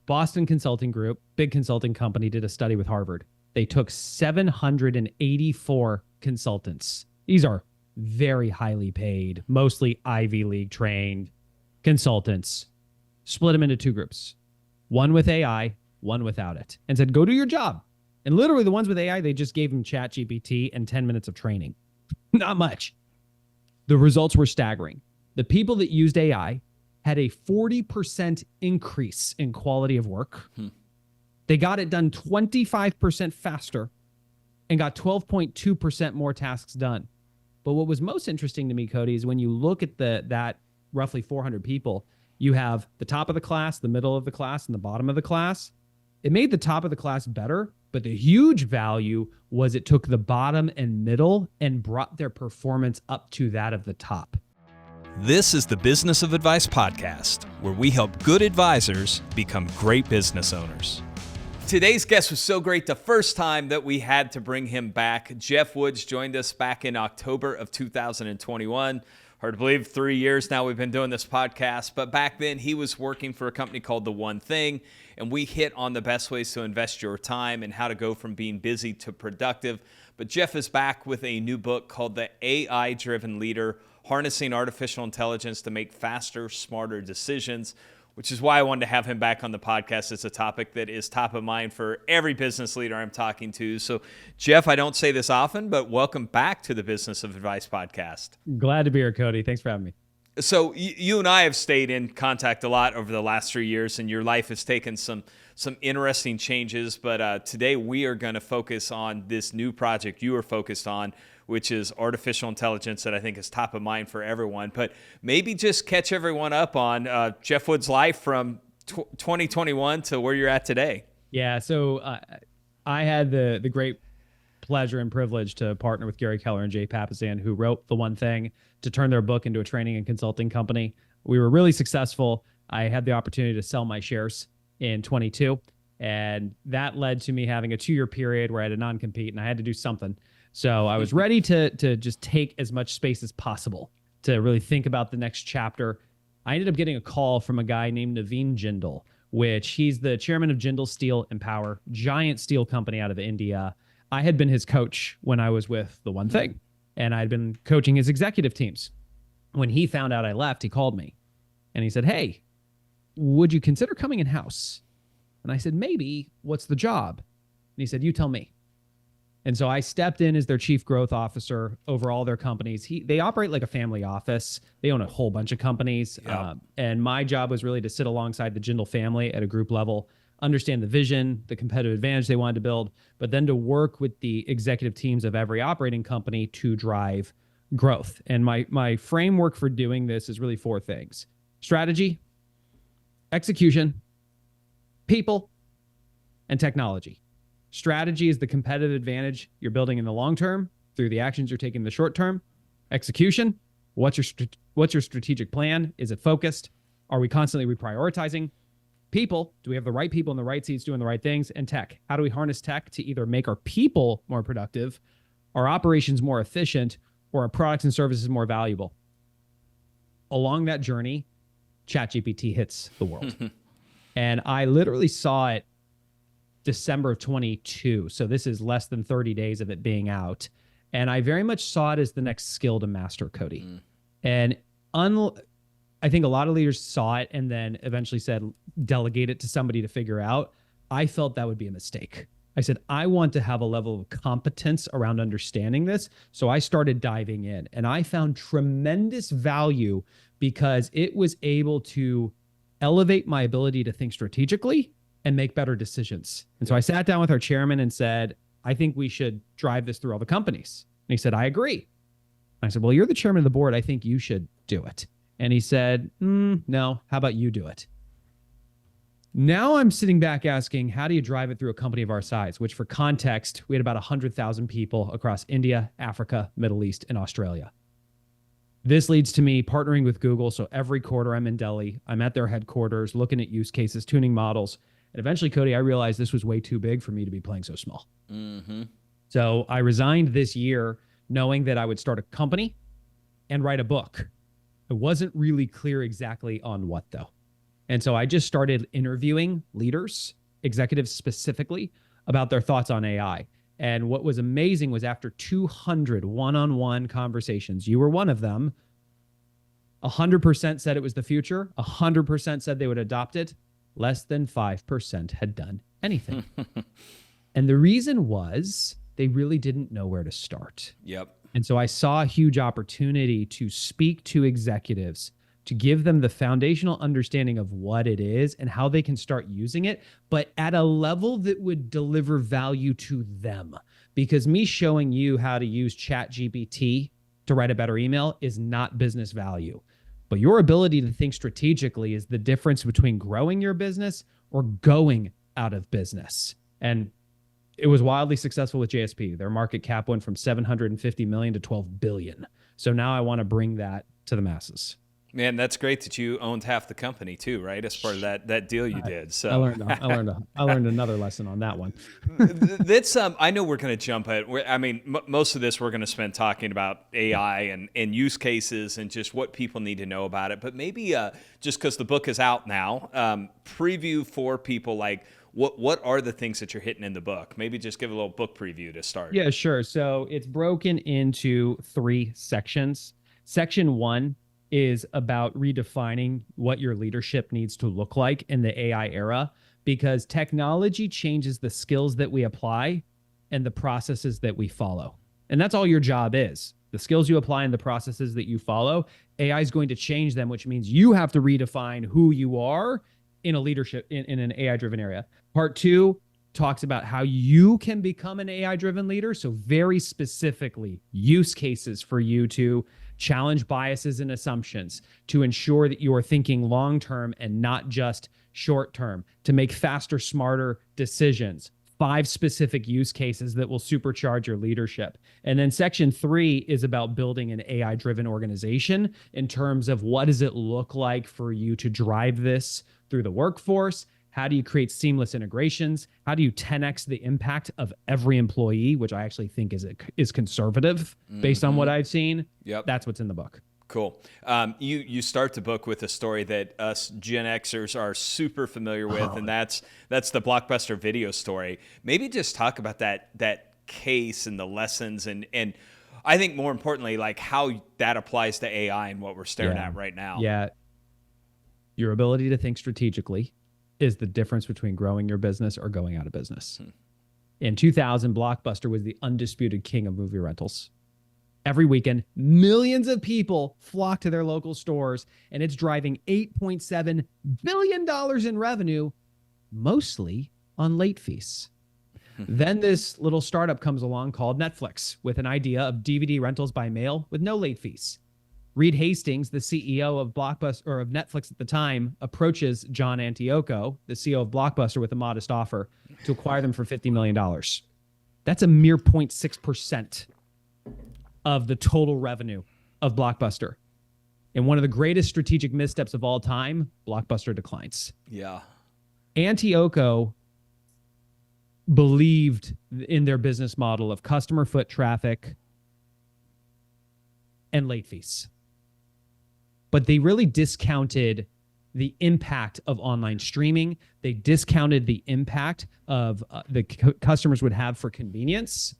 Boston Consulting Group, big consulting company, did a study with Harvard. They took 784 consultants. These are very highly paid, mostly Ivy League trained consultants. Split them into two groups, one with AI, one without it, and said, go do your job. And literally the ones with AI, they just gave them ChatGPT and 10 minutes of training. Not much. The results were staggering. The people that used AI had a 40% increase in quality of work. They got it done 25% faster and got 12.2% more tasks done. But what was most interesting to me, Cody, is when you look at that roughly 400 people, you have the top of the class, the middle of the class, and the bottom of the class. It made the top of the class better, but the huge value was it took the bottom and middle and brought their performance up to that of the top. This is the Business of Advice podcast, where we help good advisors become great business owners. Today's guest was so great the first time that we had to bring him back. Geoff Woods joined us back in October of 2021. Hard to believe 3 years now we've been doing this podcast, but back then he was working for a company called The One Thing, and we hit on the best ways to invest your time and how to go from being busy to productive. But Geoff is back with a new book called The AI-Driven Leader, Harnessing Artificial Intelligence to Make Faster, Smarter Decisions, which is why I wanted to have him back on the podcast. It's a topic that is top of mind for every business leader I'm talking to. So, Geoff, I don't say this often, but welcome back to the Business of Advice podcast. Glad to be here, Cody. Thanks for having me. So you and I have stayed in contact a lot over the last 3 years, and your life has taken some interesting changes. But today we are going to focus on this new project you are focused on, which is artificial intelligence, that I think is top of mind for everyone. But maybe just catch everyone up on Geoff Woods' life from 2021 to where you're at today. Yeah, so I had the great pleasure and privilege to partner with Gary Keller and Jay Papasan, who wrote The One Thing, to turn their book into a training and consulting company. We were really successful. I had the opportunity to sell my shares in 22, and that led to me having a 2-year period where I had a non-compete and I had to do something. So I was ready to just take as much space as possible to really think about the next chapter. I ended up getting a call from a guy named Naveen Jindal, which he's the chairman of Jindal Steel and Power, giant steel company out of India. I had been his coach when I was with The One Thing, and I'd been coaching his executive teams. When he found out I left, he called me and he said, hey, would you consider coming in-house? And I said, maybe. What's the job? And he said, you tell me. And so I stepped in as their chief growth officer over all their companies. They operate like a family office. They own a whole bunch of companies. Yep. And my job was really to sit alongside the Jindal family at a group level, understand the vision, the competitive advantage they wanted to build, but then to work with the executive teams of every operating company to drive growth. And my framework for doing this is really 4 things: strategy, execution, people, and technology. Strategy is the competitive advantage you're building in the long term through the actions you're taking in the short term. Execution, what's your strategic plan? Is it focused? Are we constantly reprioritizing? People, do we have the right people in the right seats doing the right things? And tech, how do we harness tech to either make our people more productive, our operations more efficient, or our products and services more valuable? Along that journey, ChatGPT hits the world. And I literally saw it December of 22. So this is less than 30 days of it being out. And I very much saw it as the next skill to master, Cody. And I think a lot of leaders saw it and then eventually said, delegate it to somebody to figure out. I felt that would be a mistake. I said, I want to have a level of competence around understanding this. So I started diving in, and I found tremendous value because it was able to elevate my ability to think strategically and make better decisions. And so I sat down with our chairman and said, I think we should drive this through all the companies. And he said, I agree. I said, well, you're the chairman of the board. I think you should do it. And he said, no, how about you do it? Now I'm sitting back asking, how do you drive it through a company of our size? Which, for context, we had about 100,000 people across India, Africa, Middle East, and Australia. This leads to me partnering with Google. So every quarter I'm in Delhi. I'm at their headquarters, looking at use cases, tuning models. And eventually, Cody, I realized this was way too big for me to be playing so small. So I resigned this year knowing that I would start a company and write a book. I wasn't really clear exactly on what, though. And so I just started interviewing leaders, executives specifically, about their thoughts on AI. And what was amazing was after 200 one-on-one conversations, you were one of them, 100% said it was the future, 100% said they would adopt it. Less than 5% had done anything. And the reason was they really didn't know where to start. Yep. And so I saw a huge opportunity to speak to executives, to give them the foundational understanding of what it is and how they can start using it, but at a level that would deliver value to them. Because me showing you how to use ChatGPT to write a better email is not business value. But your ability to think strategically is the difference between growing your business or going out of business. And it was wildly successful with JSP. Their market cap went from 750 million to 12 billion. So now I want to bring that to the masses. Man, that's great that you owned half the company too, right? As part of that deal you did. So I learned another lesson on that one. That's I know we're going to jump at. I mean, most of this we're going to spend talking about AI and use cases and just what people need to know about it. But maybe just because the book is out now, preview for people like what are the things that you're hitting in the book? Maybe just give a little book preview to start. Yeah, sure. So it's broken into 3 sections. Section 1 is about redefining what your leadership needs to look like in the AI era, because technology changes the skills that we apply and the processes that we follow. And that's all your job is. The skills you apply and the processes that you follow, AI is going to change them, which means you have to redefine who you are in a leadership, in an AI-driven area. Part 2 talks about how you can become an AI-driven leader. So very specifically, use cases for you to challenge biases and assumptions, to ensure that you are thinking long-term and not just short-term, to make faster, smarter decisions. 5 specific use cases that will supercharge your leadership. And then section 3 is about building an AI-driven organization in terms of what does it look like for you to drive this through the workforce? How do you create seamless integrations? How do you 10x the impact of every employee, which I actually think is conservative based on what I've seen? Yep. That's what's in the book. Cool. You start the book with a story that us Gen Xers are super familiar with, and that's the Blockbuster video story. Maybe just talk about that case and the lessons, and I think more importantly, like how that applies to AI and what we're staring at right now. Yeah. Your ability to think strategically is the difference between growing your business or going out of business. In 2000, Blockbuster was the undisputed king of movie rentals. Every weekend, millions of people flock to their local stores, and it's driving $8.7 billion in revenue, mostly on late fees. Then this little startup comes along called Netflix with an idea of DVD rentals by mail with no late fees. Reed Hastings, the CEO of Blockbuster, or of Netflix at the time, approaches John Antioco, the CEO of Blockbuster, with a modest offer to acquire them for $50 million. That's a mere 0.6% of the total revenue of Blockbuster. And one of the greatest strategic missteps of all time, Blockbuster declines. Yeah. Antioco believed in their business model of customer foot traffic and late fees. But they really discounted the impact of online streaming. They discounted the impact of the customers would have for convenience.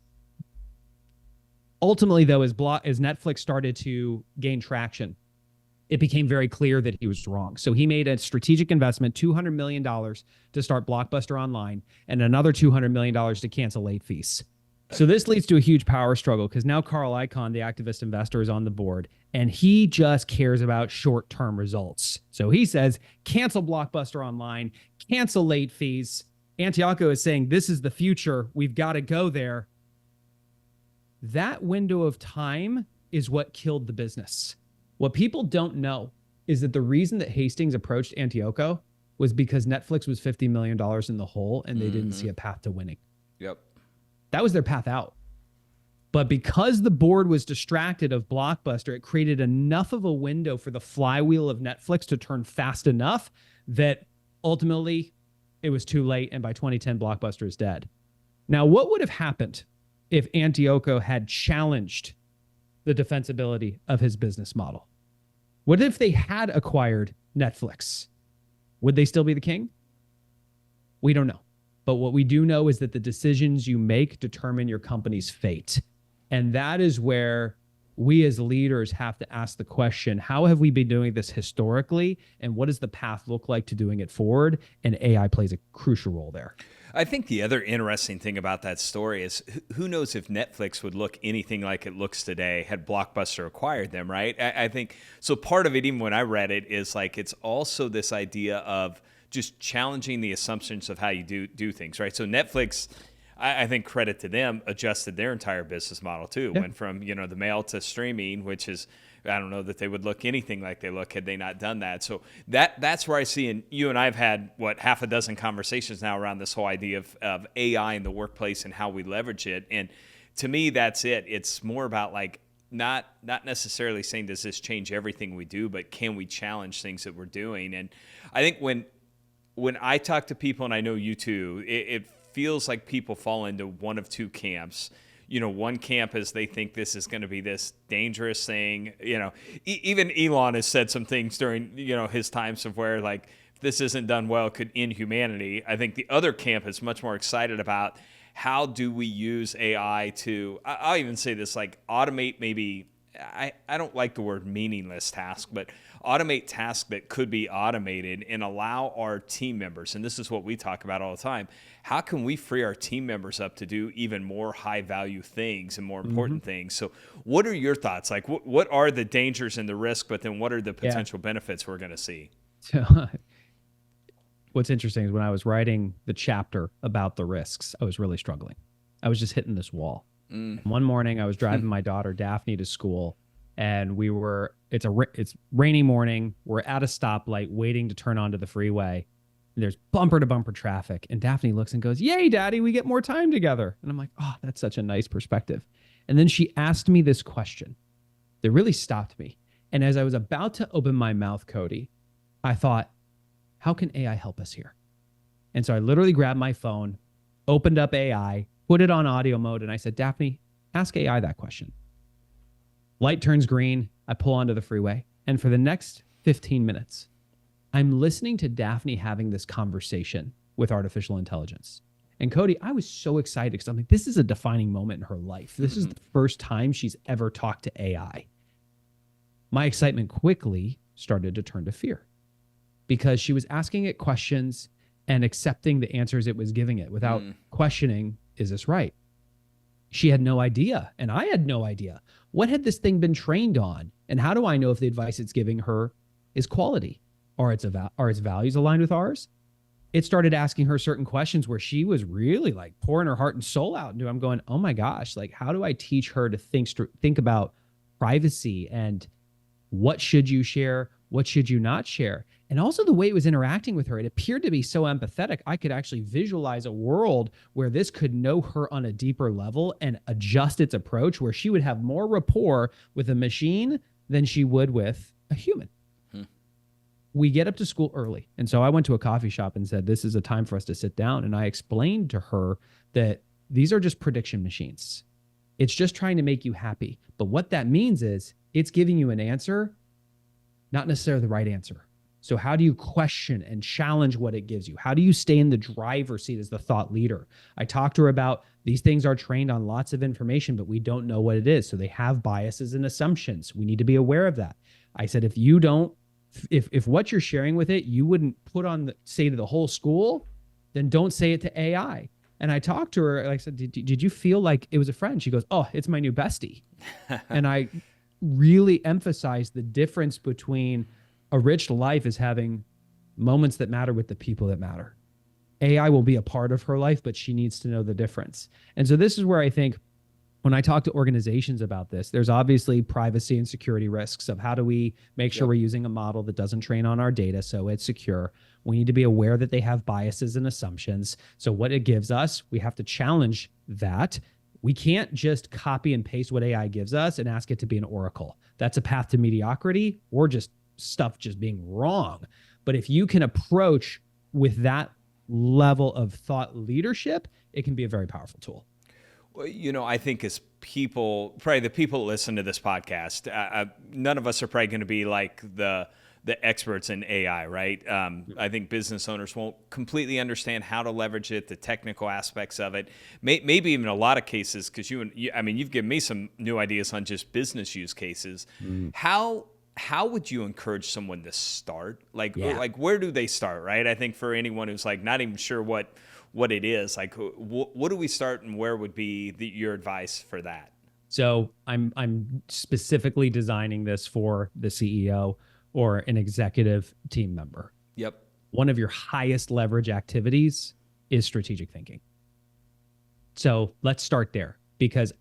Ultimately, though, as Netflix started to gain traction, it became very clear that he was wrong. So he made a strategic investment, $200 million to start Blockbuster Online, and another $200 million to cancel late fees. So this leads to a huge power struggle because now Carl Icahn, the activist investor, is on the board, and he just cares about short-term results. So he says, cancel Blockbuster Online, cancel late fees. Antioco is saying, this is the future. We've got to go there. That window of time is what killed the business. What people don't know is that the reason that Hastings approached Antioco was because Netflix was $50 million in the hole and they didn't see a path to winning. Yep. That was their path out. But because the board was distracted of Blockbuster, it created enough of a window for the flywheel of Netflix to turn fast enough that ultimately it was too late. And by 2010, Blockbuster is dead. Now, what would have happened if Antioco had challenged the defensibility of his business model? What if they had acquired Netflix? Would they still be the king? We don't know. But what we do know is that the decisions you make determine your company's fate. And that is where we as leaders have to ask the question, how have we been doing this historically? And what does the path look like to doing it forward? And AI plays a crucial role there. I think the other interesting thing about that story is who knows if Netflix would look anything like it looks today had Blockbuster acquired them, right? I think, so part of it, even when I read it, is like it's also this idea of just challenging the assumptions of how you do things, right? So Netflix, I think credit to them, adjusted their entire business model too. Went from, the mail to streaming, which is, I don't know that they would look anything like they look had they not done that. So that's where I see, and you and I have had, half a dozen conversations now around this whole idea of AI in the workplace and how we leverage it. And to me, that's it. It's more about like, not necessarily saying, does this change everything we do, but can we challenge things that we're doing? And I think when I talk to people, and I know you too, it feels like people fall into one of two camps. One camp is they think this is going to be this dangerous thing. Even Elon has said some things during, his times of where like, if this isn't done well, it could end humanity. I think the other camp is much more excited about how do we use AI to, I'll even say this, like automate maybe, I don't like the word meaningless task, but automate tasks that could be automated and allow our team members, and this is what we talk about all the time, how can we free our team members up to do even more high-value things and more important things? So what are your thoughts? Like, what are the dangers and the risk, but then what are the potential benefits we're going to see? So what's interesting is when I was writing the chapter about the risks, I was really struggling. I was just hitting this wall. One morning, I was driving my daughter Daphne to school, and it's rainy morning. We're at a stoplight waiting to turn onto the freeway. And there's bumper to bumper traffic. And Daphne looks and goes, "Yay, Daddy, we get more time together." And I'm like, oh, that's such a nice perspective. And then she asked me this question that really stopped me. And as I was about to open my mouth, Cody, I thought, how can AI help us here? And so I literally grabbed my phone, opened up AI, put it on audio mode, and I said, "Daphne, ask AI that question." Light turns green. I pull onto the freeway. And for the next 15 minutes, I'm listening to Daphne having this conversation with artificial intelligence. And Cody, I was so excited because I'm like, this is a defining moment in her life. This is the first time she's ever talked to AI. My excitement quickly started to turn to fear because she was asking it questions and accepting the answers it was giving it without questioning, is this right? She had no idea, and I had no idea. What had this thing been trained on? And how do I know if the advice it's giving her is quality? Are its values aligned with ours? It started asking her certain questions where she was really like pouring her heart and soul out into. I'm going, oh my gosh, like how do I teach her to think about privacy and what should you share? What should you not share? And also the way it was interacting with her, it appeared to be so empathetic. I could actually visualize a world where this could know her on a deeper level and adjust its approach, where she would have more rapport with a machine than she would with a human. We get up to school early. And so I went to a coffee shop and said, this is a time for us to sit down. And I explained to her that these are just prediction machines. It's just trying to make you happy. But what that means is it's giving you an answer, not necessarily the right answer. So how do you question and challenge what it gives you? How do you stay in the driver's seat as the thought leader? I talked to her about these things are trained on lots of information, but we don't know what it is. So they have biases and assumptions. We need to be aware of that. I said, if what you're sharing with it, you wouldn't say to the whole school, then don't say it to AI. And I talked to her, like I said, did you feel like it was a friend? She goes, oh, it's my new bestie. And I really emphasized the difference between a rich life is having moments that matter with the people that matter. AI will be a part of her life, but she needs to know the difference. And so this is where I think when I talk to organizations about this, there's obviously privacy and security risks of how do we make sure we're using a model that doesn't train on our data so it's secure. We need to be aware that they have biases and assumptions. So what it gives us, we have to challenge that. We can't just copy and paste what AI gives us and ask it to be an oracle. That's a path to mediocrity or just stuff just being wrong. But if you can approach with that level of thought leadership, it can be a very powerful tool. Well, I think as people, probably the people that listen to this podcast, none of us are probably going to be like the the experts in AI, right? I think business owners won't completely understand how to leverage it, the technical aspects of it, maybe even a lot of cases, because you've given me some new ideas on just business use cases. How would you encourage someone to start? Like where do they start, right? I think for anyone who's like not even sure what it is, like what do we start, and where would be your advice for that? So I'm specifically designing this for the CEO or an executive team member. Yep. One of your highest leverage activities is strategic thinking. So let's start there, because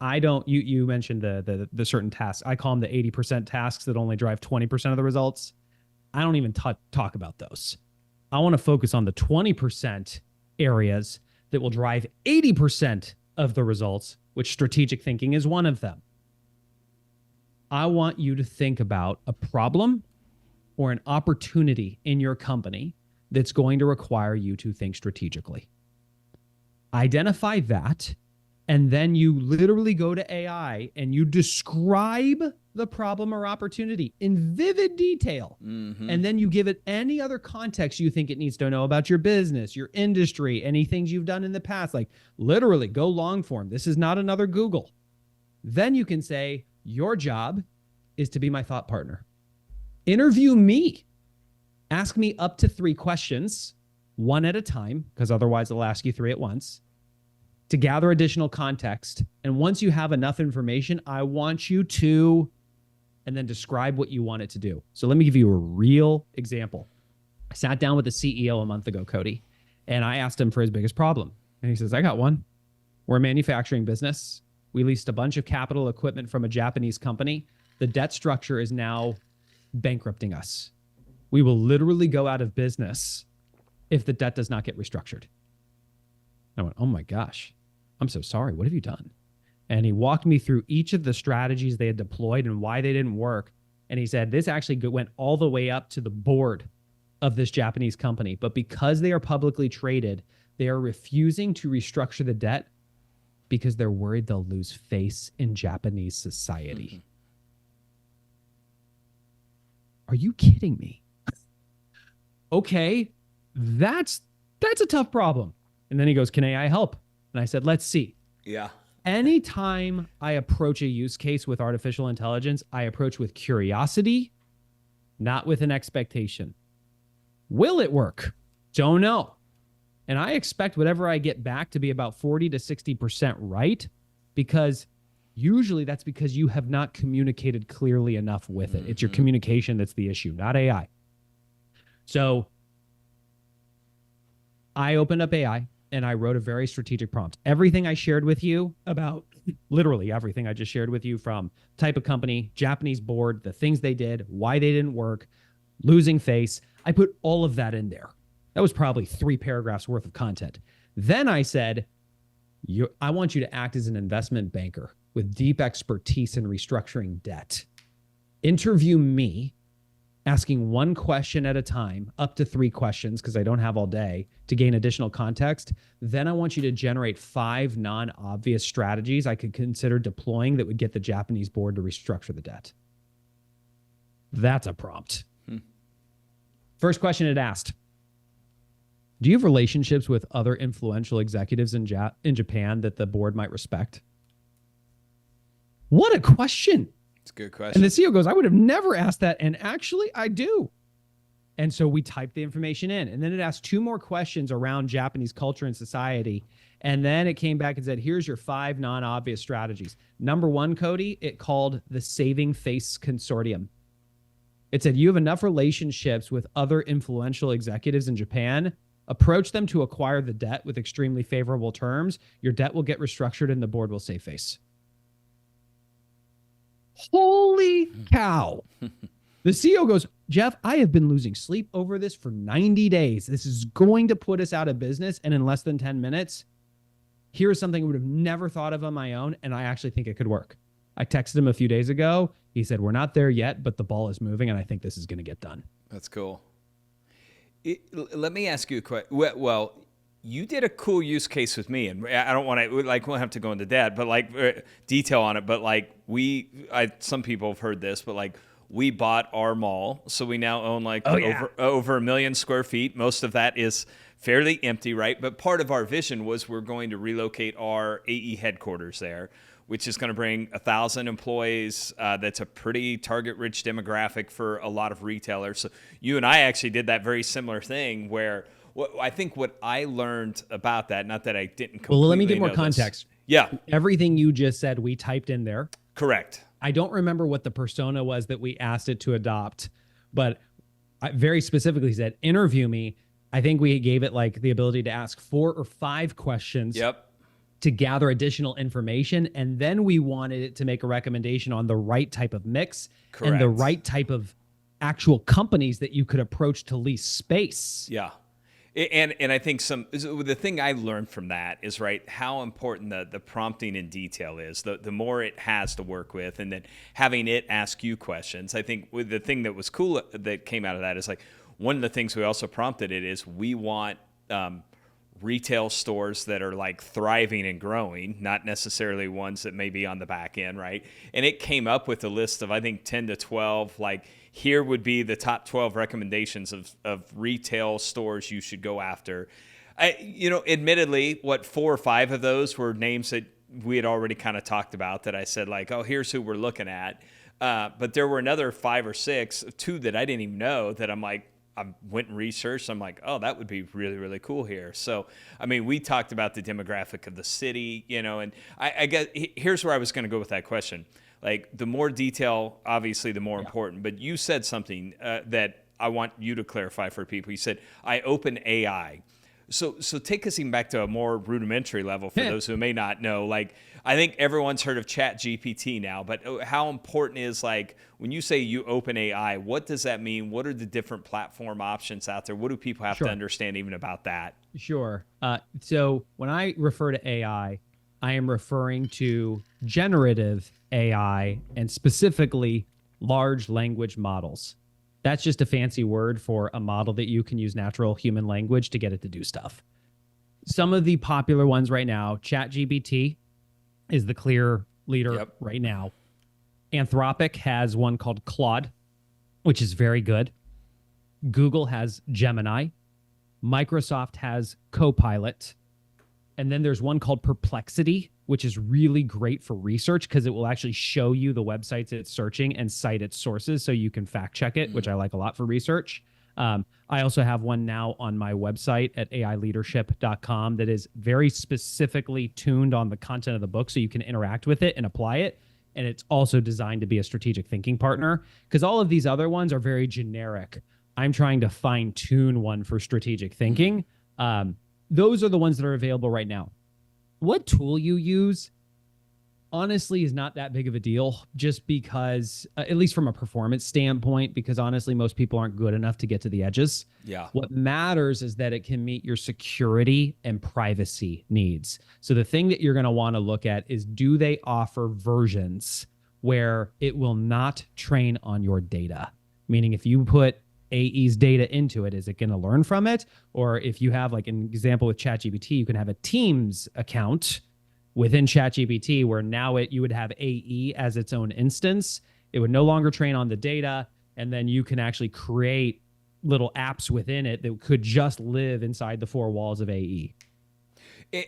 you mentioned the certain tasks. I call them the 80% tasks that only drive 20% of the results. I don't even talk about those. I want to focus on the 20% areas that will drive 80% of the results, which strategic thinking is one of them. I want you to think about a problem or an opportunity in your company that's going to require you to think strategically. Identify that, and then you literally go to AI and you describe the problem or opportunity in vivid detail. Mm-hmm. And then you give it any other context you think it needs to know about your business, your industry, any things you've done in the past. Like literally go long form. This is not another Google. Then you can say, your job is to be my thought partner. Interview me. Ask me up to 3 questions, one at a time, because otherwise it'll ask you 3 at once, to gather additional context. And once you have enough information, I want you to, and then describe what you want it to do. So let me give you a real example. I sat down with the CEO a month ago, Cody, and I asked him for his biggest problem. And he says, I got one. We're a manufacturing business. We leased a bunch of capital equipment from a Japanese company. The debt structure is now bankrupting us. We will literally go out of business if the debt does not get restructured. I went, oh my gosh, I'm so sorry. What have you done? And he walked me through each of the strategies they had deployed and why they didn't work. And he said, this actually went all the way up to the board of this Japanese company. But because they are publicly traded, they are refusing to restructure the debt because they're worried they'll lose face in Japanese society. Mm-hmm. Are you kidding me? Okay, that's a tough problem. And then he goes, can AI help? And I said, let's see. Yeah. Anytime I approach a use case with artificial intelligence, I approach with curiosity, not with an expectation. Will it work? Don't know. And I expect whatever I get back to be about 40 to 60% right, because usually that's because you have not communicated clearly enough with it. It's your communication that's the issue, not AI. So I opened up AI and I wrote a very strategic prompt. Everything I shared with you about, literally everything I just shared with you, from type of company, Japanese board, the things they did, why they didn't work, losing face, I put all of that in there. That was probably 3 paragraphs worth of content. Then I said, I want you to act as an investment banker with deep expertise in restructuring debt. Interview me, asking 1 question at a time, up to 3 questions, because I don't have all day, to gain additional context. Then I want you to generate 5 non-obvious strategies I could consider deploying that would get the Japanese board to restructure the debt. That's a prompt. First question it asked, do you have relationships with other influential executives in Japan that the board might respect? What a question. It's a good question. And the CEO goes, I would have never asked that. And actually, I do. And so we typed the information in. And then it asked 2 more questions around Japanese culture and society. And then it came back and said, here's your 5 non-obvious strategies. Number 1, Cody, it called the Saving Face Consortium. It said, you have enough relationships with other influential executives in Japan. Approach them to acquire the debt with extremely favorable terms. Your debt will get restructured and the board will save face. Holy cow. The CEO goes, Geoff, I have been losing sleep over this for 90 days. This is going to put us out of business. And in less than 10 minutes, here's something I would have never thought of on my own. And I actually think it could work. I texted him a few days ago. He said, we're not there yet, but the ball is moving. And I think this is going to get done. That's cool. Let me ask you a question. Well, you did a cool use case with me, and I don't want to, like, we'll have to go into that, but like detail on it. But like some people have heard this, but like we bought our mall. So we now own like Oh, yeah. over 1 million square feet. Most of that is fairly empty, right? But part of our vision was we're going to relocate our AE headquarters there, which is going to bring 1,000 employees. That's a pretty target-rich demographic for a lot of retailers. So you and I actually did that very similar thing where I think what I learned about that, not that I didn't completely Well, let me give more know context. This. Yeah. Everything you just said, we typed in there. Correct. I don't remember what the persona was that we asked it to adopt, but I very specifically said, interview me. I think we gave it like the ability to ask 4 or 5 questions. Yep. To gather additional information. And then we wanted it to make a recommendation on the right type of mix. Correct. And the right type of actual companies that you could approach to lease space. Yeah. And I think the thing I learned from that is, right, how important the prompting in detail is. The more it has to work with, and then having it ask you questions. I think the thing that was cool that came out of that is, like, one of the things we also prompted it is we want retail stores that are like thriving and growing, not necessarily ones that may be on the back end, right? And it came up with a list of, I think, 10 to 12, like, here would be the top 12 recommendations of retail stores you should go after. Admittedly, 4 or 5 of those were names that we had already kind of talked about that I said, like, oh, here's who we're looking at. But there were another 5 or 6, 2 that I didn't even know that I'm like, I went and researched. I'm like, oh, that would be really, really cool here. So, I mean, we talked about the demographic of the city, and I guess here's where I was going to go with that question. Like, the more detail, obviously, the more important. But you said something that I want you to clarify for people. You said, I open AI. So take us even back to a more rudimentary level for those who may not know. Like, I think everyone's heard of ChatGPT now, but how important is, like, when you say you open AI, what does that mean? What are the different platform options out there? What do people have to understand even about that? Sure. So when I refer to AI, I am referring to generative AI and specifically large language models. That's just a fancy word for a model that you can use natural human language to get it to do stuff. Some of the popular ones right now, ChatGPT is the clear leader right now. Anthropic has one called Claude, which is very good. Google has Gemini. Microsoft has Copilot. And then there's one called Perplexity, which is really great for research because it will actually show you the websites it's searching and cite its sources so you can fact check it, which I like a lot for research. I also have one now on my website at aileadership.com that is very specifically tuned on the content of the book so you can interact with it and apply it. And it's also designed to be a strategic thinking partner because all of these other ones are very generic. I'm trying to fine tune one for strategic thinking. Those are the ones that are available right now. What tool you use, honestly, is not that big of a deal just because, at least from a performance standpoint, because honestly, most people aren't good enough to get to the edges. Yeah. What matters is that it can meet your security and privacy needs. So the thing that you're going to want to look at is, do they offer versions where it will not train on your data? Meaning if you put AE's data into it, is it going to learn from it? Or if you have, like an example with ChatGPT, you can have a Teams account within ChatGPT where now you would have AE as its own instance. It would no longer train on the data, and then you can actually create little apps within it that could just live inside the 4 walls of AE.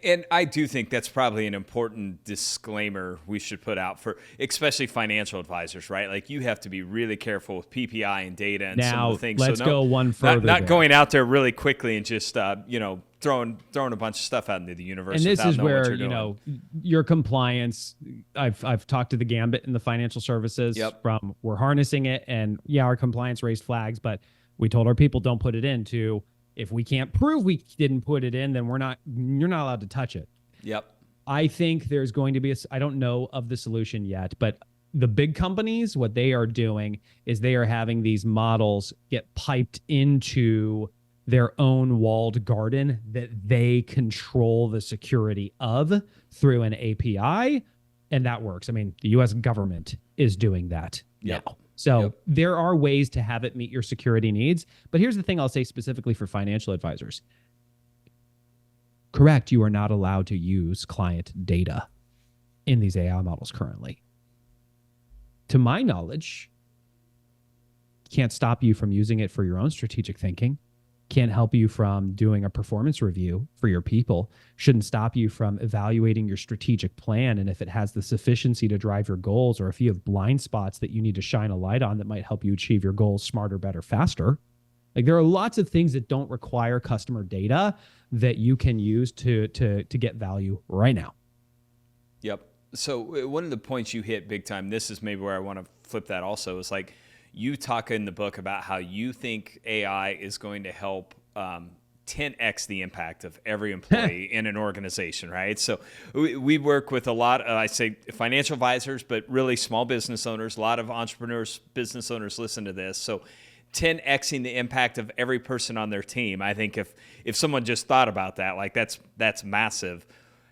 And I do think that's probably an important disclaimer we should put out for especially financial advisors, right? Like, you have to be really careful with PPI and data and some of the things. Let's go one further. Not going out there really quickly and just throwing a bunch of stuff out into the universe. And this is where your compliance. I've talked to the Gambit and the financial services from we're harnessing it, and our compliance raised flags, but we told our people don't put it into. If we can't prove we didn't put it in, then you're not allowed to touch it. Yep. I think there's going to be I don't know of the solution yet, but the big companies, what they are doing is they are having these models get piped into their own walled garden that they control the security of through an API. And that works. I mean, the US government is doing that now. So there are ways to have it meet your security needs. But here's the thing I'll say specifically for financial advisors. Correct, you are not allowed to use client data in these AI models currently. To my knowledge, Can't stop you from using it for your own strategic thinking. Can't help you from doing a performance review for your people. Shouldn't stop you from evaluating your strategic plan and if it has the sufficiency to drive your goals, or if you have blind spots that you need to shine a light on that might help you achieve your goals smarter, better, faster. Like, there are lots of things that don't require customer data that you can use to get value right now. Yep. So one of the points you hit big time, this is maybe where I want to flip that also, is like, you talk in the book about how you think AI is going to help 10x the impact of every employee in an organization, right? So we work with a lot of, I say financial advisors, but really small business owners. A lot of entrepreneurs, business owners listen to this. So 10xing the impact of every person on their team. I think if someone just thought about that, like that's massive.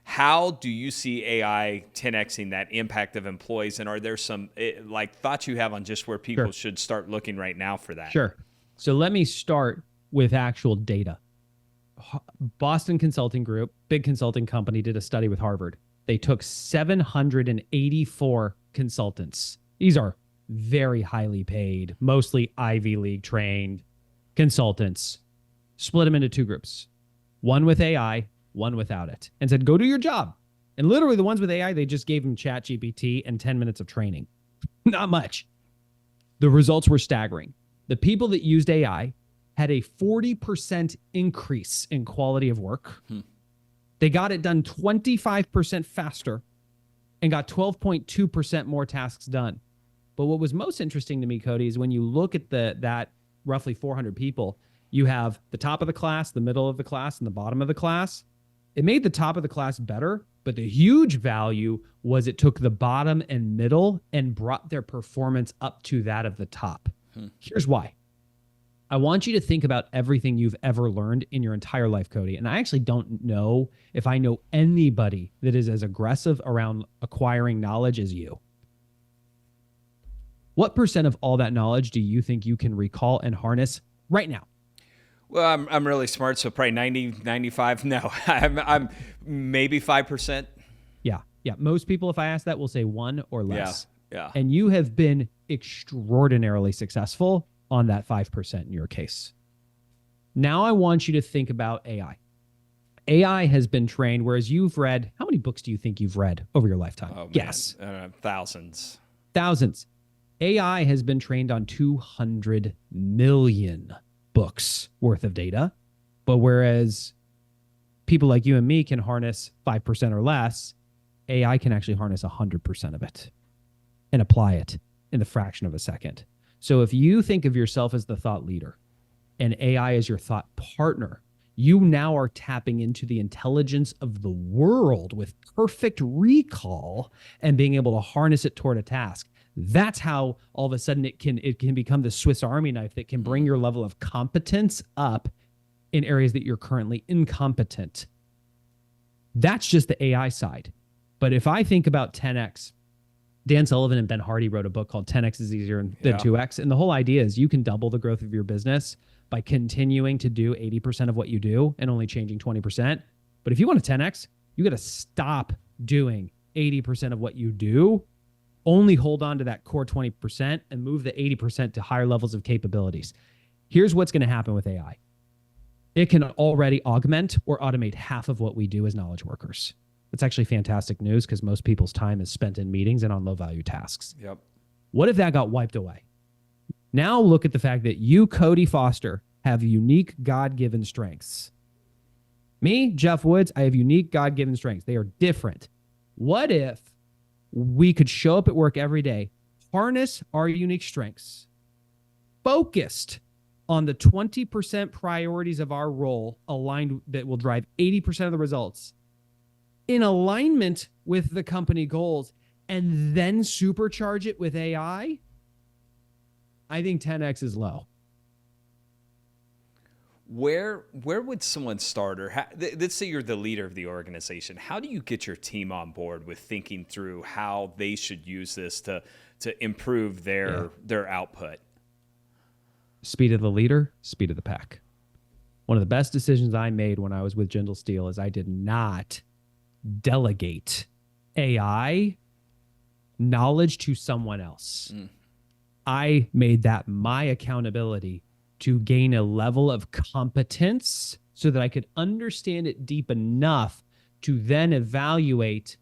How do you see AI 10xing that impact of employees? And are there some like thoughts you have on just where people should start looking right now for that? Sure. So let me start with actual data. Boston Consulting Group, big consulting company, did a study with Harvard. They took 784 consultants. These are very highly paid, mostly Ivy League trained consultants, split them into two groups, one with AI, one without it, and said, go do your job. And literally the ones with AI, they just gave them ChatGPT and 10 minutes of training. Not much. The results were staggering. The people that used AI had a 40% increase in quality of work. They got it done 25% faster and got 12.2% more tasks done. But what was most interesting to me, Cody, is when you look at that roughly 400 people, you have the top of the class, the middle of the class, and the bottom of the class. It made the top of the class better, but the huge value was it took the bottom and middle and brought their performance up to that of the top. Here's why. I want you to think about everything you've ever learned in your entire life, Cody. And I actually don't know if I know anybody that is as aggressive around acquiring knowledge as you. What percent of all that knowledge do you think you can recall and harness right now? Well, I'm really smart, so probably 90, 95. No, I'm maybe 5%. Yeah. Most people, if I ask that, will say 1 or less. Yeah. And you have been extraordinarily successful on that 5% in your case. Now I want you to think about AI. AI has been trained, whereas you've read, how many books do you think you've read over your lifetime? Oh, Yes. Thousands. AI has been trained on 200 million books worth of data. But whereas people like you and me can harness 5% or less, AI can actually harness 100% of it and apply it in the fraction of a second. So if you think of yourself as the thought leader and AI as your thought partner, you now are tapping into the intelligence of the world with perfect recall and being able to harness it toward a task. That's how all of a sudden it can become the Swiss Army knife that can bring your level of competence up in areas that you're currently incompetent. That's just the AI side. But if I think about 10x, Dan Sullivan and Ben Hardy wrote a book called 10x is easier than 2x. And the whole idea is you can double the growth of your business by continuing to do 80% of what you do and only changing 20%. But if you want to 10x, you got to stop doing 80% of what you do, only hold on to that core 20% and move the 80% to higher levels of capabilities. Here's what's going to happen with AI. It can already augment or automate half of what we do as knowledge workers. That's actually fantastic news because most people's time is spent in meetings and on low-value tasks. Yep. What if that got wiped away? Now look at the fact that you, Cody Foster, have unique God-given strengths. Me, Geoff Woods, I have unique God-given strengths. They are different. What if we could show up at work every day, harness our unique strengths, focused on the 20% priorities of our role aligned that will drive 80% of the results, in alignment with the company goals, and then supercharge it with AI? I think 10x is low. Where would someone start? Or let's say you're the leader of the organization. How do you get your team on board with thinking through how they should use this to improve their output? Speed of the leader, speed of the pack. One of the best decisions I made when I was with Jindal Steel is I did not delegate AI knowledge to someone else. I made that my accountability to gain a level of competence so that I could understand it deep enough to then evaluate,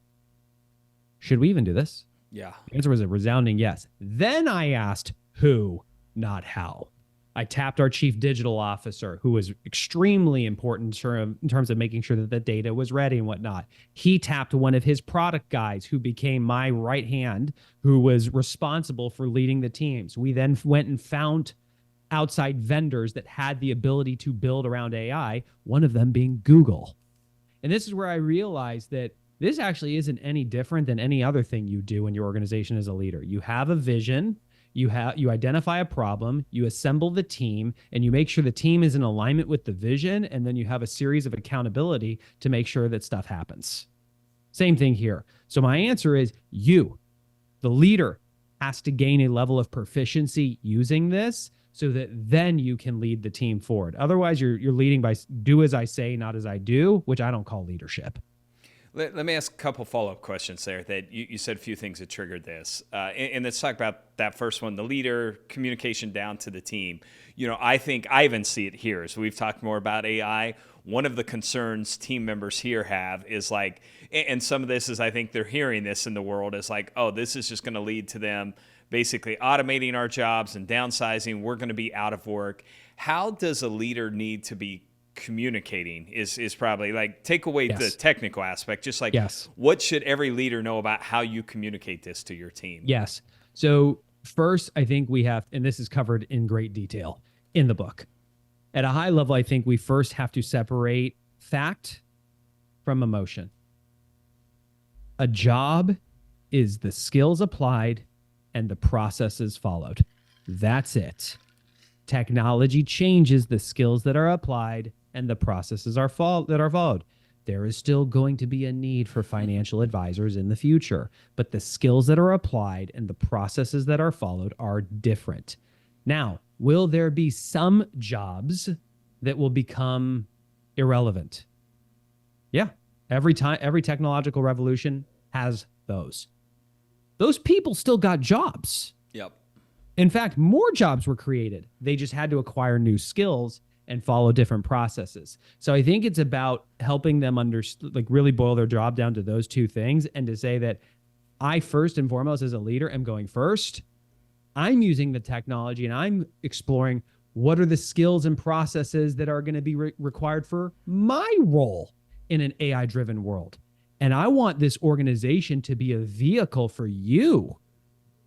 should we even do this? Yeah. The answer was a resounding yes. Then I asked who, not how. I tapped our chief digital officer, who was extremely important in terms of making sure that the data was ready and whatnot. He tapped one of his product guys, who became my right hand, who was responsible for leading the teams. We then went and found outside vendors that had the ability to build around AI, one of them being Google. And this is where I realized that this actually isn't any different than any other thing you do in your organization as a leader. You have a vision, you identify a problem, you assemble the team, and you make sure the team is in alignment with the vision, and then you have a series of accountability to make sure that stuff happens. Same thing here. So my answer is you, the leader, has to gain a level of proficiency using this so that then you can lead the team forward. Otherwise, you're leading by do as I say, not as I do, which I don't call leadership. Let me ask a couple follow-up questions there that you said a few things that triggered this. And let's talk about that first one, the leader, communication down to the team. I think I even see it here. So we've talked more about AI. One of the concerns team members here have is like, and some of this is, I think they're hearing this in the world, is like, oh, this is just going to lead to them basically automating our jobs and downsizing. We're going to be out of work. How does a leader need to be communicating is probably like, take away the technical aspect, just like what should every leader know about how you communicate this to your team? Yes. So first, I think we have, and this is covered in great detail in the book. At a high level, I think we first have to separate fact from emotion. A job is the skills applied and the processes followed. That's it. Technology changes the skills that are applied and the processes that are followed. There is still going to be a need for financial advisors in the future, but the skills that are applied and the processes that are followed are different. Now, will there be some jobs that will become irrelevant? Yeah. Every technological revolution has those. Those people still got jobs. Yep. In fact, more jobs were created. They just had to acquire new skills and follow different processes. So I think it's about helping them really boil their job down to those two things, and to say that I, first and foremost, as a leader, am going first. I'm using the technology and I'm exploring what are the skills and processes that are going to be required for my role in an AI-driven world. And I want this organization to be a vehicle for you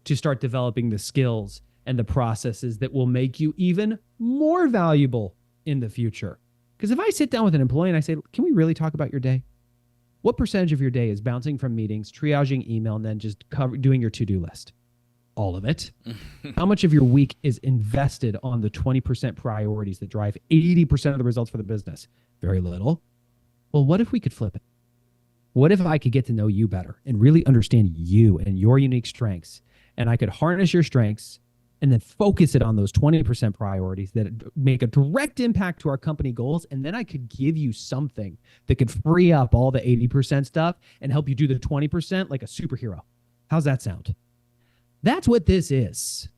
to start developing the skills and the processes that will make you even more valuable in the future. Because if I sit down with an employee and I say, can we really talk about your day? What percentage of your day is bouncing from meetings, triaging email, and then just doing your to-do list? All of it. How much of your week is invested on the 20% priorities that drive 80% of the results for the business? Very little. Well, what if we could flip it? What if I could get to know you better and really understand you and your unique strengths, and I could harness your strengths and then focus it on those 20% priorities that make a direct impact to our company goals, and then I could give you something that could free up all the 80% stuff and help you do the 20% like a superhero. How's that sound? That's what this is.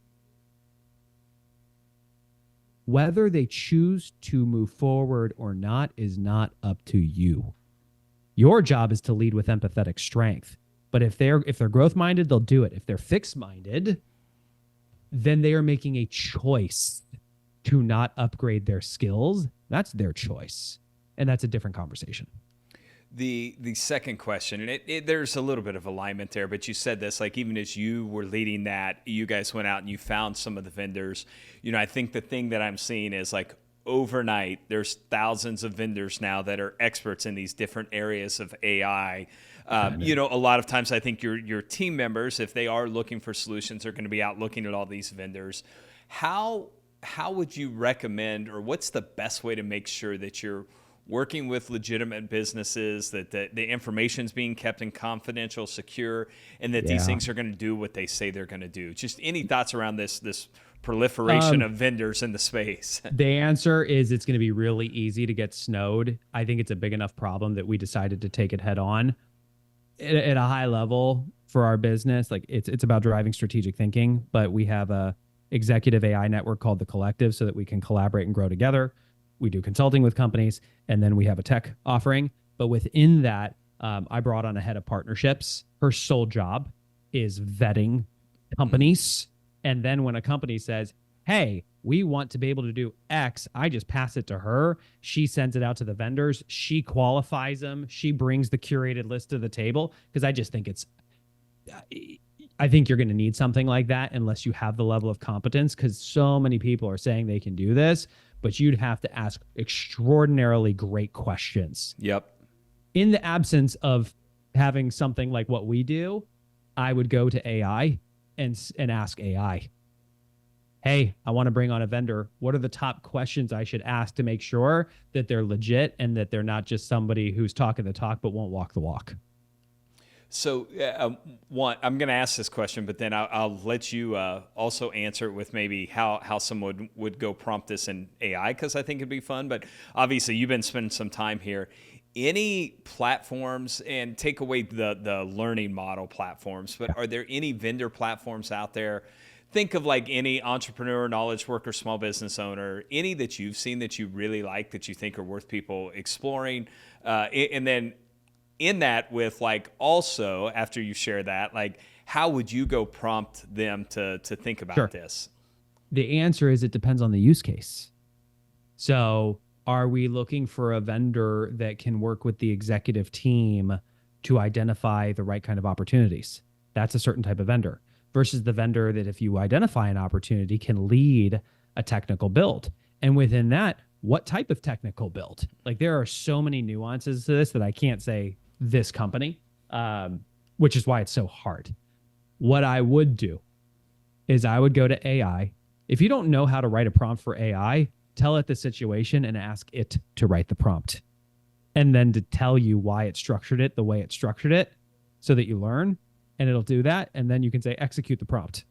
Whether they choose to move forward or not is not up to you. Your job is to lead with empathetic strength. But if they're growth-minded, they'll do it. If they're fixed-minded, then they are making a choice to not upgrade their skills. That's their choice. And that's a different conversation. The second question, and there's a little bit of alignment there, but you said this, like, even as you were leading that, you guys went out and you found some of the vendors. I think the thing that I'm seeing is, like, overnight, there's thousands of vendors now that are experts in these different areas of AI. A lot of times I think your team members, if they are looking for solutions, are going to be out looking at all these vendors. How would you recommend, or what's the best way to make sure that you're working with legitimate businesses, that the information's being kept in confidential, secure, and that these things are going to do what they say they're going to do? Just any thoughts around this proliferation of vendors in the space? The answer is it's going to be really easy to get snowed. I think it's a big enough problem that we decided to take it head on. At a high level for our business, like it's about driving strategic thinking, but we have a executive AI network called The Collective so that we can collaborate and grow together. We do consulting with companies, and then we have a tech offering. But within that, I brought on a head of partnerships. Her sole job is vetting companies. And then when a company says, hey, we want to be able to do X, I just pass it to her. She sends it out to the vendors. She qualifies them. She brings the curated list to the table, because I just think I think you're going to need something like that unless you have the level of competence, because so many people are saying they can do this, but you'd have to ask extraordinarily great questions. Yep. In the absence of having something like what we do, I would go to AI and ask AI, hey, I want to bring on a vendor. What are the top questions I should ask to make sure that they're legit and that they're not just somebody who's talking the talk but won't walk the walk? So, I'm going to ask this question, but then I'll let you also answer it with maybe how someone would go prompt this in AI, because I think it'd be fun. But obviously, you've been spending some time here. Any platforms, and take away the learning model platforms, but are there any vendor platforms out there? Think of like any entrepreneur, knowledge worker, small business owner, any that you've seen that you really like, that you think are worth people exploring. And then in that, with like, also after you share that, like, how would you go prompt them to think about this? The answer is it depends on the use case. So are we looking for a vendor that can work with the executive team to identify the right kind of opportunities? That's a certain type of vendor, versus the vendor that, if you identify an opportunity, can lead a technical build. And within that, what type of technical build? Like, there are so many nuances to this that I can't say this company, which is why it's so hard. What I would do is I would go to AI. If you don't know how to write a prompt for AI, tell it the situation and ask it to write the prompt, and then to tell you why it structured it the way it structured it, so that you learn, and it'll do that. And then you can say, execute the prompt.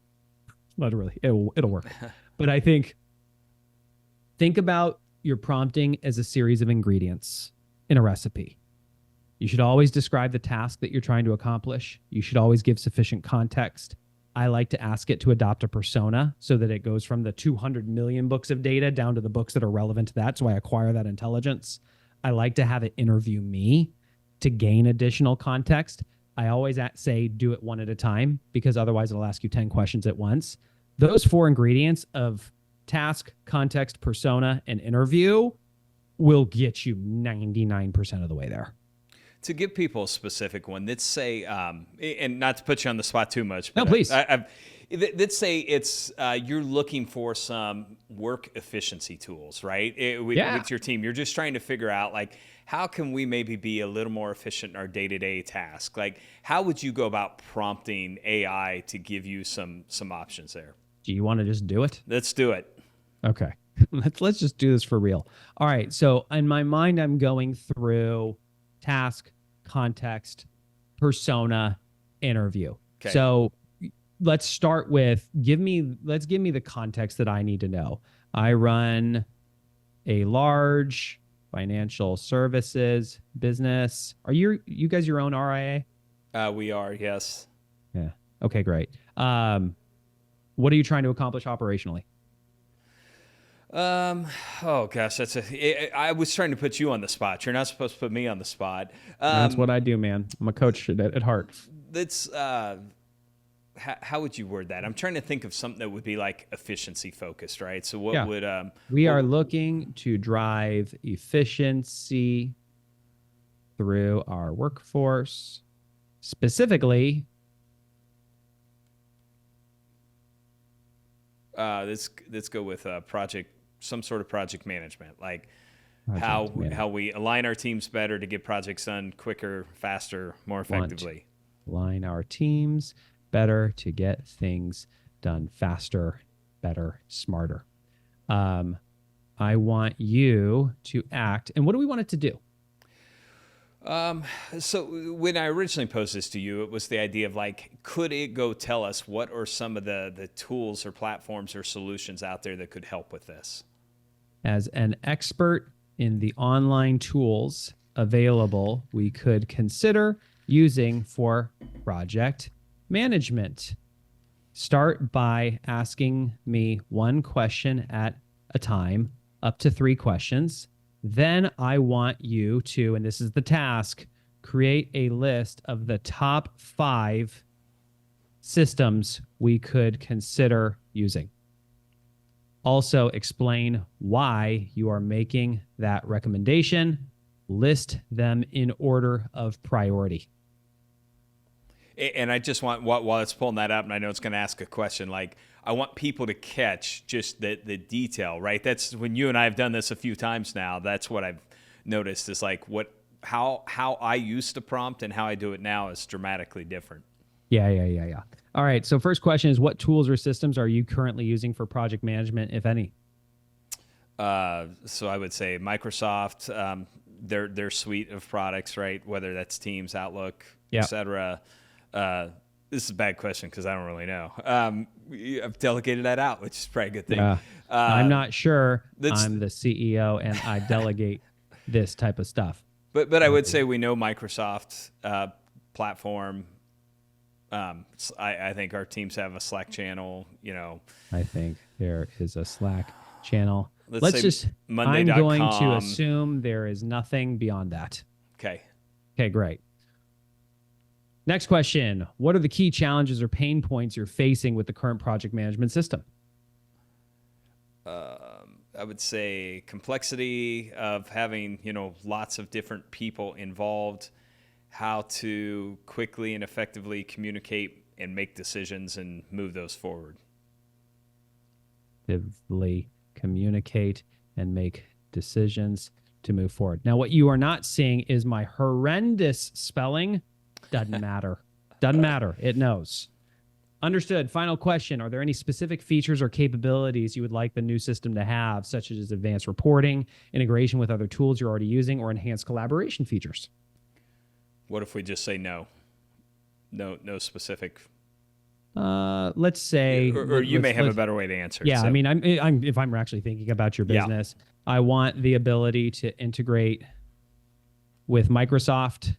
Literally, it'll work. But I think about your prompting as a series of ingredients in a recipe. You should always describe the task that you're trying to accomplish. You should always give sufficient context. I like to ask it to adopt a persona so that it goes from the 200 million books of data down to the books that are relevant to that, so I acquire that intelligence. I like to have it interview me to gain additional context. I always say do it one at a time, because otherwise it'll ask you 10 questions at once. Those 4 ingredients of task, context, persona, and interview will get you 99% of the way there. To give people a specific one, let's say, and not to put you on the spot too much, but no, please. Let's say it's you're looking for some work efficiency tools, right? With your team, you're just trying to figure out, like, how can we maybe be a little more efficient in our day-to-day task? Like, how would you go about prompting AI to give you some options there? Do you want to just do it? Let's do it. Okay. Let's just do this for real. All right. So in my mind, I'm going through task, context, persona, interview. Okay. So let's start with give me the context that I need to know. I run a large financial services business. Are you guys your own RIA? We are, yes. Yeah. Okay, great. What are you trying to accomplish operationally? Oh gosh, I was trying to put you on the spot. You're not supposed to put me on the spot. That's what I do, man. I'm a coach at heart. That's how would you word that? I'm trying to think of something that would be like efficiency focused, right? So what would we are looking to drive efficiency through our workforce, specifically. Let's go with some sort of project management, like how we align our teams better to get projects done quicker, faster, more effectively. Align our teams better to get things done faster, better, smarter. I want you to act. And what do we want it to do? So when I originally posed this to you, it was the idea of, like, could it go tell us what are some of the tools or platforms or solutions out there that could help with this? As an expert in the online tools available, we could consider using for project management. Start by asking me one question at a time, up to 3 questions. Then I want you to, and this is the task, create a list of the top 5 systems we could consider using. Also, explain why you are making that recommendation. List them in order of priority. And I just want, while it's pulling that up, and I know it's going to ask a question, like I want people to catch just the detail, right? That's when you and I have done this a few times now. That's what I've noticed is like how I used to prompt and how I do it now is dramatically different. Yeah. All right. So first question is, what tools or systems are you currently using for project management, if any? So I would say Microsoft, their suite of products, right? Whether that's Teams, Outlook, et cetera. This is a bad question because I don't really know. I've delegated that out, which is probably a good thing. Yeah. I'm not sure. I'm the CEO and I delegate this type of stuff. But I would say we know Microsoft platform. I think our teams have a Slack channel, I think there is a Slack channel. Let's just Monday.com. I'm going to assume there is nothing beyond that. Okay, great. Next question. What are the key challenges or pain points you're facing with the current project management system? I would say complexity of having, lots of different people involved, how to quickly and effectively communicate and make decisions and move those forward. Effectively communicate and make decisions to move forward. Now, what you are not seeing is my horrendous spelling. Doesn't matter. Doesn't matter. It knows. Understood. Final question. Are there any specific features or capabilities you would like the new system to have, such as advanced reporting, integration with other tools you're already using, or enhanced collaboration features? What if we just say no? No specific. Let's say, or you may have a better way to answer. Yeah, so. I mean, if I'm actually thinking about your business, I want the ability to integrate with Microsoft.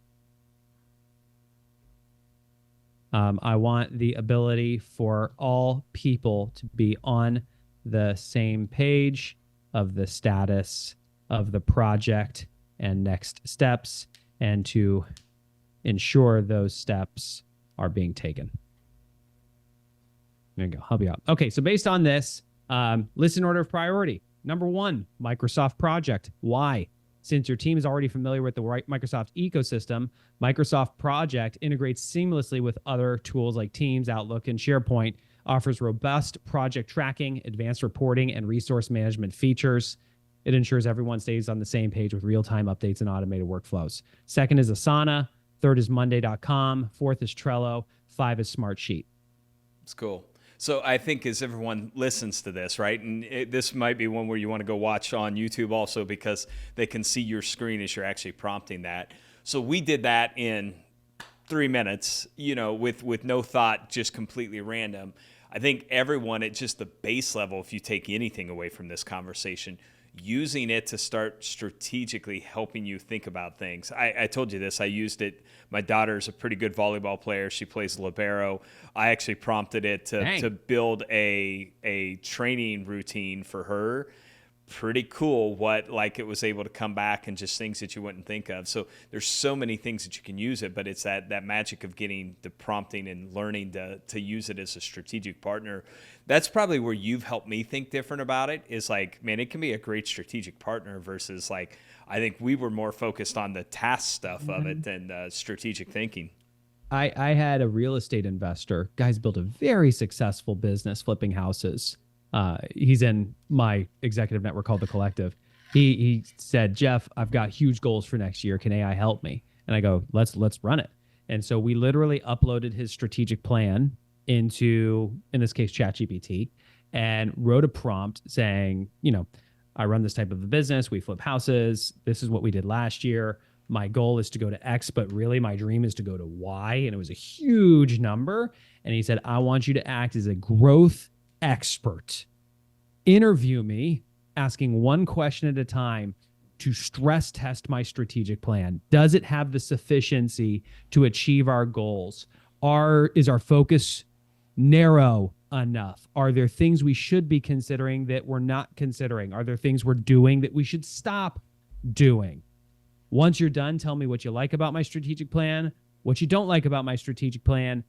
I want the ability for all people to be on the same page of the status of the project and next steps, and to ensure those steps are being taken. There you go. Help you out. Okay, so based on this, list in order of priority. Number 1, Microsoft project. Why? Since your team is already familiar with the Microsoft ecosystem, Microsoft Project integrates seamlessly with other tools like Teams, Outlook, and SharePoint, offers robust project tracking, advanced reporting, and resource management features. It ensures everyone stays on the same page with real-time updates and automated workflows. Second is Asana. Third is Monday.com. Fourth is Trello. 5 is Smartsheet. It's cool. So I think as everyone listens to this, right, and this might be one where you want to go watch on YouTube also because they can see your screen as you're actually prompting that. So we did that in 3 minutes, with no thought, just completely random. I think everyone at just the base level, if you take anything away from this conversation, using it to start strategically helping you think about things. I told you this. I used it. My daughter's a pretty good volleyball player. She plays libero. I actually prompted it to build a training routine for her. Pretty cool what it was able to come back and just things that you wouldn't think of. So there's so many things that you can use it, but it's that magic of getting the prompting and learning to use it as a strategic partner. That's probably where you've helped me think different about it, is man, it can be a great strategic partner versus I think we were more focused on the task stuff of it than strategic thinking. I had a real estate investor. Guy's built a very successful business flipping houses. He's in my executive network called The Collective. He said, Geoff, I've got huge goals for next year. Can AI help me? And I go, let's run it. And so we literally uploaded his strategic plan into, in this case, ChatGPT, and wrote a prompt saying, I run this type of a business. We flip houses. This is what we did last year. My goal is to go to X, but really my dream is to go to Y. And it was a huge number. And he said, I want you to act as a growth expert. Interview me, asking one question at a time to stress test my strategic plan. Does it have the sufficiency to achieve our goals? Is our focus narrow enough? Are there things we should be considering that we're not considering? Are there things we're doing that we should stop doing? Once you're done, tell me what you like about my strategic plan, what you don't like about my strategic plan,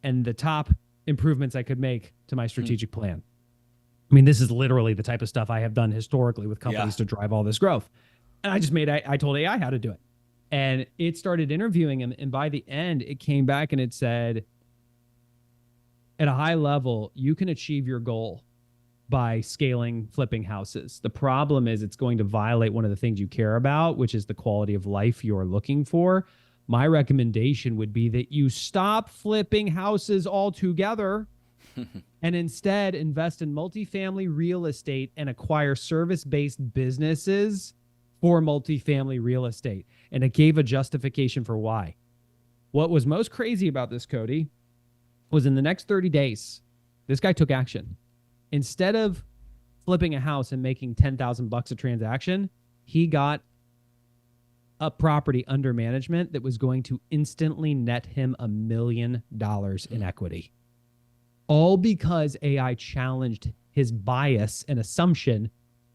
and the top improvements I could make to my strategic plan. I mean, this is literally the type of stuff I have done historically with companies to drive all this growth. And I told AI how to do it. And it started interviewing him. And by the end, it came back and it said, at a high level, you can achieve your goal by scaling flipping houses. The problem is it's going to violate one of the things you care about, which is the quality of life you're looking for. My recommendation would be that you stop flipping houses altogether and instead invest in multifamily real estate and acquire service-based businesses for multifamily real estate. And it gave a justification for why. What was most crazy about this, Cody, was in the next 30 days, this guy took action. Instead of flipping a house and making $10,000 a transaction, he got a property under management that was going to instantly net him $1 million in equity. All because AI challenged his bias and assumption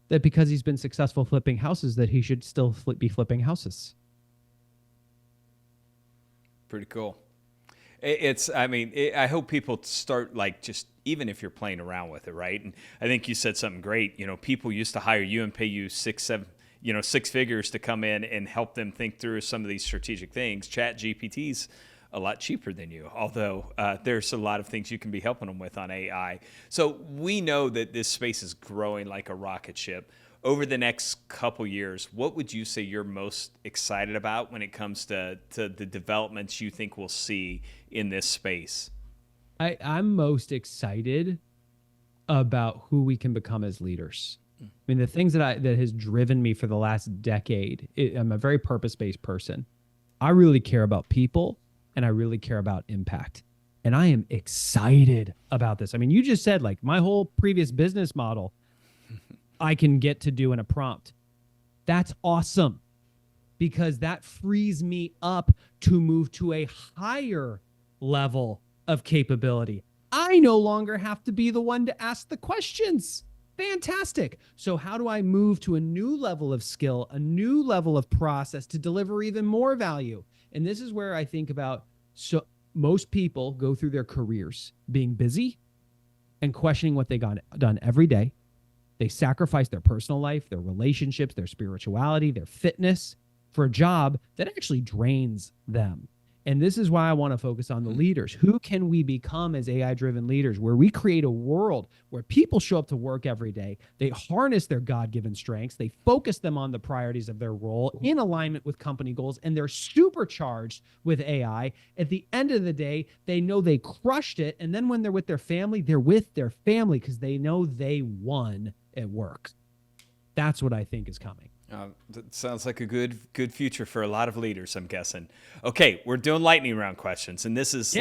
that because he's been successful flipping houses, that he should still be flipping houses. Pretty cool. I hope people start, like, just even if you're playing around with it, right? And I think you said something great. You know, people used to hire you and pay you six figures to come in and help them think through some of these strategic things. Chat GPT's a lot cheaper than you, although there's a lot of things you can be helping them with on AI. So we know that this space is growing like a rocket ship. Over the next couple years, what would you say you're most excited about when it comes to the developments you think we'll see in this space? I'm most excited about who we can become as leaders. I mean, the things that has driven me for the last decade, I'm a very purpose-based person. I really care about people and I really care about impact. And I am excited about this. I mean, you just said, like, my whole previous business model, I can get to do in a prompt. That's awesome, because that frees me up to move to a higher level of capability. I no longer have to be the one to ask the questions. Fantastic. So how do I move to a new level of skill, a new level of process to deliver even more value? And this is where I think about, so most people go through their careers being busy and questioning what they got done every day. They sacrifice their personal life, their relationships, their spirituality, their fitness for a job that actually drains them. And this is why I want to focus on the leaders. Who can we become as AI-driven leaders, where we create a world where people show up to work every day, they harness their God-given strengths, they focus them on the priorities of their role in alignment with company goals, and they're supercharged with AI. At the end of the day, they know they crushed it. And then when they're with their family, they're with their family because they know they won at work. That's what I think is coming. That sounds like a good future for a lot of leaders, I'm guessing. Okay, we're doing lightning round questions, and this is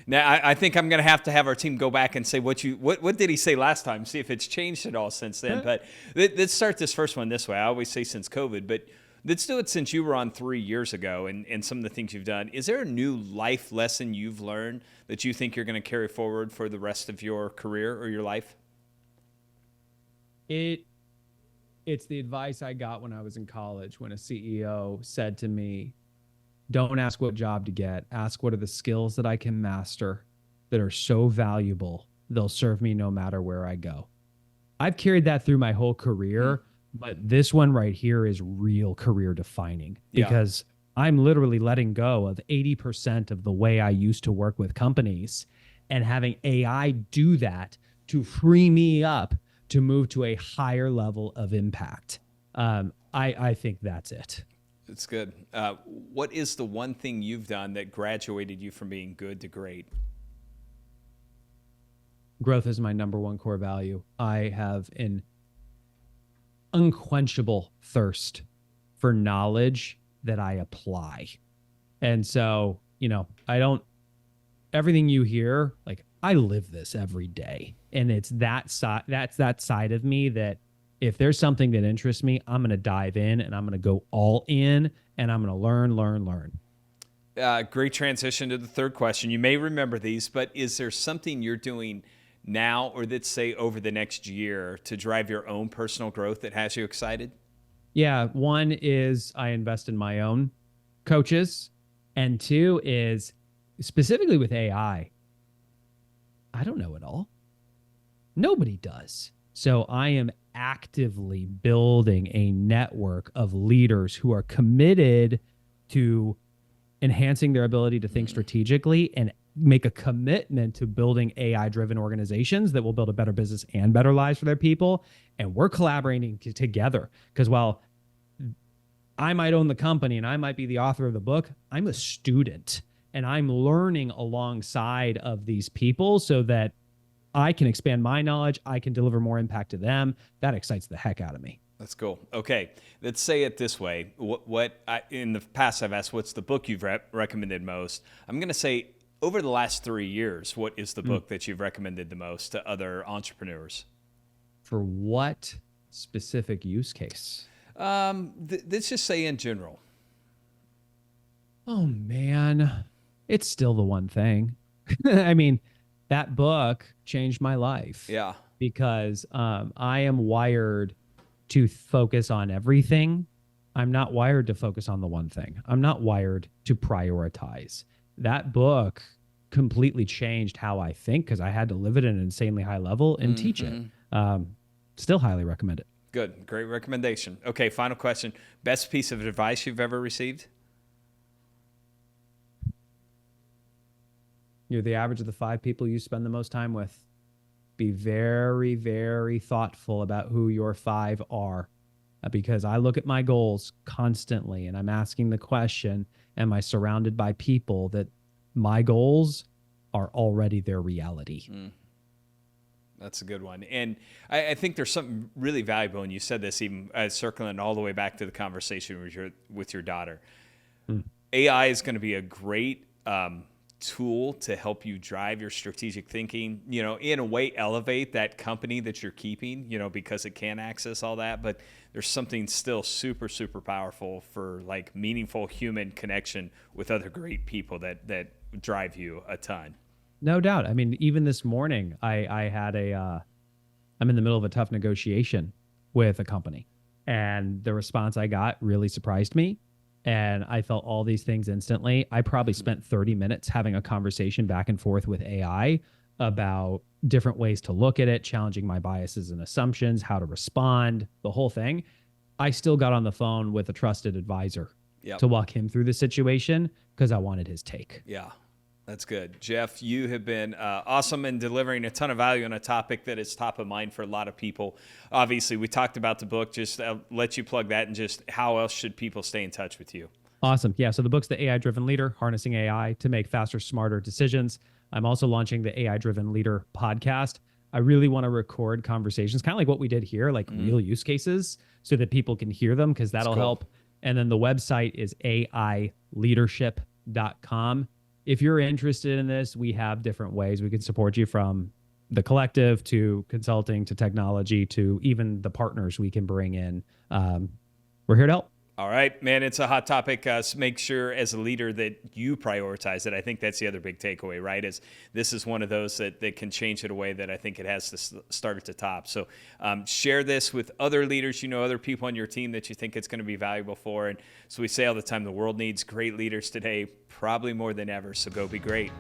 now I think I'm going to have our team go back and say what did he say last time, see if it's changed at all since then. But let's start this first one this way. I always say since COVID, but let's do it since you were on 3 years ago and some of the things you've done. Is there a new life lesson you've learned that you think you're going to carry forward for the rest of your career or your life? It's the advice I got when I was in college, when a CEO said to me, don't ask what job to get. Ask what are the skills that I can master that are so valuable, they'll serve me no matter where I go. I've carried that through my whole career, but this one right here is real career defining because I'm literally letting go of 80% of the way I used to work with companies and having AI do that to free me up to move to a higher level of impact. I think that's it. It's good. What is the one thing you've done that graduated you from being good to great? Growth is my number one core value. I have an unquenchable thirst for knowledge that I apply. And so, everything you hear, like, I live this every day. And it's that side of me that if there's something that interests me, I'm going to dive in and I'm going to go all in and I'm going to learn. Great transition to the third question. You may remember these, but is there something you're doing now or let's say over the next year to drive your own personal growth that has you excited? Yeah. One is I invest in my own coaches. And two is specifically with AI. I don't know it all. Nobody does. So I am actively building a network of leaders who are committed to enhancing their ability to think strategically and make a commitment to building AI-driven organizations that will build a better business and better lives for their people. And we're collaborating together because while I might own the company and I might be the author of the book, I'm a student and I'm learning alongside of these people so that I can expand my knowledge. I can deliver more impact to them. That excites the heck out of me. That's cool. Okay, let's say it this way. In the past I've asked, what's the book you've recommended most? I'm going to say over the last 3 years, what is the book that you've recommended the most to other entrepreneurs? For what specific use case? Let's just say in general. Oh, man. It's still the one thing. I mean, that book changed my life. Yeah. Because I am wired to focus on everything. I'm not wired to focus on the one thing. I'm not wired to prioritize. That book completely changed how I think because I had to live it at an insanely high level and teach it. Still highly recommend it. Good. Great recommendation. Okay, final question. Best piece of advice you've ever received? You're the average of the 5 people you spend the most time with. Be very, very thoughtful about who your 5 are because I look at my goals constantly and I'm asking the question, am I surrounded by people that my goals are already their reality? That's a good one. And I think there's something really valuable, and you said this even circling all the way back to the conversation with your daughter. AI is going to be a great tool to help you drive your strategic thinking, in a way elevate that company that you're keeping, because it can access all that. But there's something still super, super powerful for like meaningful human connection with other great people that drive you a ton. No doubt. I mean, even this morning, I had I'm in the middle of a tough negotiation with a company and the response I got really surprised me. And I felt all these things instantly. I probably spent 30 minutes having a conversation back and forth with AI about different ways to look at it, challenging my biases and assumptions, how to respond, the whole thing. I still got on the phone with a trusted advisor to walk him through the situation because I wanted his take. Yeah. That's good. Geoff, you have been awesome in delivering a ton of value on a topic that is top of mind for a lot of people. Obviously, we talked about the book. Just let you plug that and just how else should people stay in touch with you? Awesome. Yeah. So the book's The AI-Driven Leader, Harnessing AI to Make Faster, Smarter Decisions. I'm also launching the AI-Driven Leader podcast. I really want to record conversations, kind of like what we did here, like real use cases so that people can hear them because that'll help. And then the website is aileadership.com. If you're interested in this, we have different ways we can support you, from the collective to consulting to technology to even the partners we can bring in. We're here to help. All right, man, it's a hot topic. So make sure as a leader that you prioritize it. I think that's the other big takeaway, right? Is this is one of those that can change it a way that I think it has to start at the top. So share this with other leaders, other people on your team that you think it's going to be valuable for. And so we say all the time, the world needs great leaders today, probably more than ever. So go be great.